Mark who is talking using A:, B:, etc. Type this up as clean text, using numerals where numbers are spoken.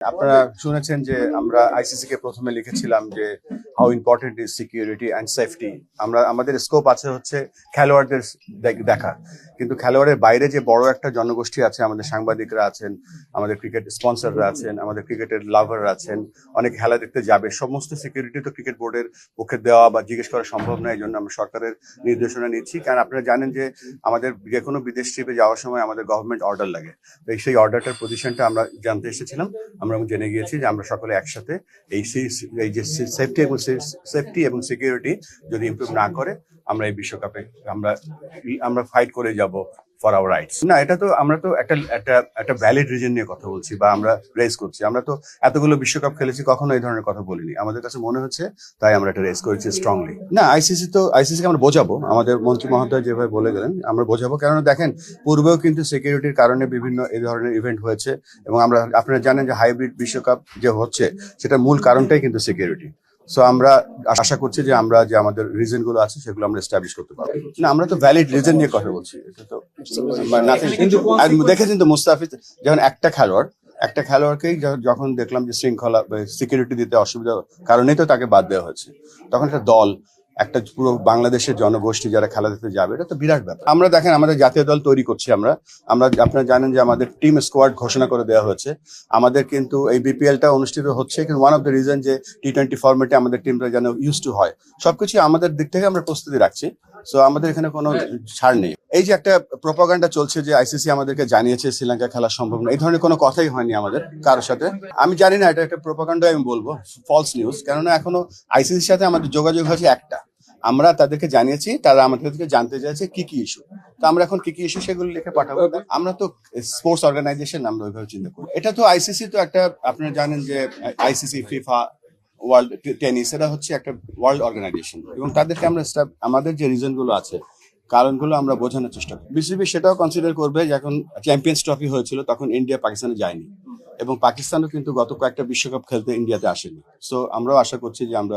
A: আপনারা শুনেছেন যে আমরা আইসিসি কে প্রথমে লিখেছিলাম যে how important is security and safety. আমাদের স্কোপ আছে হচ্ছে খেলোয়াড়দের দেখা, কিন্তু খেলোয়াড়ের বাইরে যে বড় একটা জনগোষ্ঠী আছে, আমাদের সাংবাদিকরা আছেন, আমাদের ক্রিকেট স্পন্সররা আছেন, আমাদের ক্রিকেটের লাভাররা আছেন, অনেক খেলা দেখতে যাবে, সমস্ত সিকিউরিটি তো ক্রিকেট বোর্ডের পক্ষে দেওয়া বা জিজ্ঞেস করা সম্ভব নয়। এই জন্য আমরা সরকারের নির্দেশনা নিচ্ছি, কারণ আপনারা জানেন যে আমাদের যে কোনো বিদেশ ট্রিপে যাওয়ার সময় আমাদের গভর্নমেন্ট অর্ডার লাগে। তো সেই অর্ডারটার পজিশনটা আমরা জানতে এসেছিলাম। আমরা জেনে গিয়েছি যে আমরা সকলে একসাথে এই যে সেফটি এবং সিকিউরিটি যদি ইমপ্রুভ না করে, আমরা এই বিশ্বকাপে আমরা ফাইট করে যাব ফর আওয়ার রাইটস। না, এটা তো আমরা তো একটা ভ্যালিড রিজন নিয়ে কথা বলছি বা আমরা রেজ করছি। আমরা তো এতগুলো বিশ্বকাপ খেলেছি, কখনো এই ধরনের কথা বলিনি। আমাদের কাছে মনে হচ্ছে তাই আমরা এটা রেজ করেছি স্ট্রংলি। না, আইসিসিকে আমরা বোঝাবো, আমাদের মন্ত্রী মহোদয় যেভাবে বলে গেলেন আমরা বোঝাবো। কেননা দেখেন, পূর্বেও কিন্তু সিকিউরিটির কারণে বিভিন্ন এই ধরনের ইভেন্ট হয়েছে, এবং আপনারা জানেন যে হাইব্রিড বিশ্বকাপ যে হচ্ছে সেটার মূল কারণটাই কিন্তু সিকিউরিটি। সো আমরা আশা করছি যে আমরা যে আমাদের রিজন গুলো আছে সেগুলো আমরা এস্টাবলিশ করতে পারবো। না, আমরা তো ভ্যালিড রিজন নিয়ে কথা বলছি। এটা তো দেখেছেন তো মুস্তাফিজ, যখন একটা খেলোয়াড়কেই যখন দেখলাম যে শৃঙ্খলা সিকিউরিটি দিতে অসুবিধা কারণেই তো তাকে বাদ দেওয়া হয়েছে, তখন একটা দল, একটা পুরো বাংলাদেশের জনগোষ্ঠী যারা খেলা দেখতে যাবে, এটা তো বিরাট ব্যাপার। আমরা দেখেন আমাদের জাতীয় দল তৈরি করছি। আমরা আপনারা জানেন যে আমাদের টিম স্কোয়াড ঘোষণা করে দেওয়া হয়েছে। আমাদের কিন্তু এই বিপিএলটা অনুষ্ঠিত হচ্ছে, কিন্তু ওয়ান অফ দ্য রিজন যে টি-20 ফরম্যাটে আমাদের টিমটা যেন ইউজ টু হয়, সবকিছু আমাদের দিক থেকে আমরা প্রস্তুতি রাখছি। সো আমাদের এখানে কোনো ছাড় নেই। এই যে একটা প্রোপাগান্ডা চলছে যে আইসিসি আমাদেরকে জানিয়েছে শ্রীলঙ্কা খেলা সম্ভব না, এই ধরনের কোনো কথাই হয়নি আমাদের কারোর সাথে। আমি জানি না, এটা একটা প্রোপাগান্ডা আমি বলবো, ফলস নিউজ। কেননা এখনো আইসিসির সাথে আমাদের যোগাযোগ হয়েছে একটা, আমরা তাদেরকে জানিয়েছি, তারা আমাদেরকে জানতে চাইছে কি কি ইস্যু। তো আমরা এখন কি কি ইস্যু সেগুলো লিখে পাঠাবো। আমরা তো স্পোর্টস অর্গানাইজেশন, আমরা ওইভাবে চিন্তা করি। এটা তো আইসিসি তো একটা, আপনারা জানেন যে আইসিসি, ফিফা, ওয়ার্ল্ড টেনিস, এটা হচ্ছে একটা ওয়ার্ল্ড অর্গানাইজেশন, এবং তাদেরকে আমরা আমাদের যে রিজন গুলো আছে, কারণগুলো আমরা বোঝানোর চেষ্টা করি। বিসিবি সেটাও কনসিডার করবে যে এখন চ্যাম্পিয়ন্স ট্রফি হয়েছিল, তখন ইন্ডিয়া পাকিস্তানে যায়নি, এবং পাকিস্তানও কিন্তু গত কয়েকটা বিশ্বকাপ খেলতে ইন্ডিয়াতে আসেনি। সো আমরাও আশা করছি যে আমরা